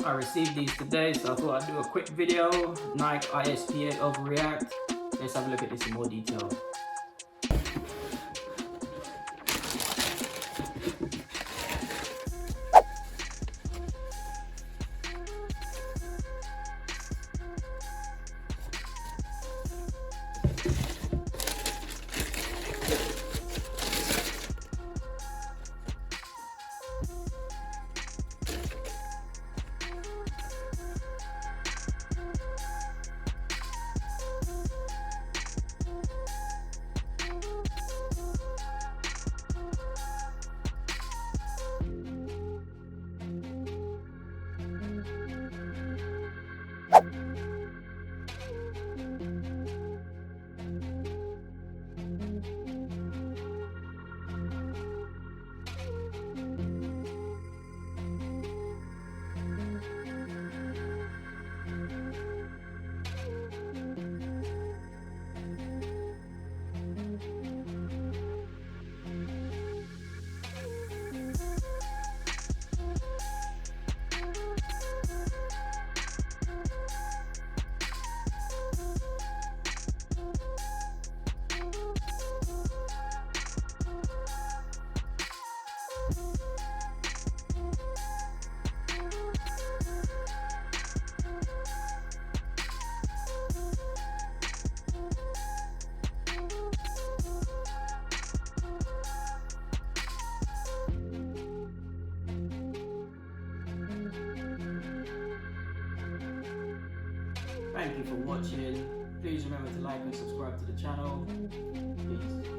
I received these today, so I thought I'd do a quick video. Nike ISPA Overreact. Let's have a look at this in more detail. Thank you for watching. Please remember to like and subscribe to the channel. Peace.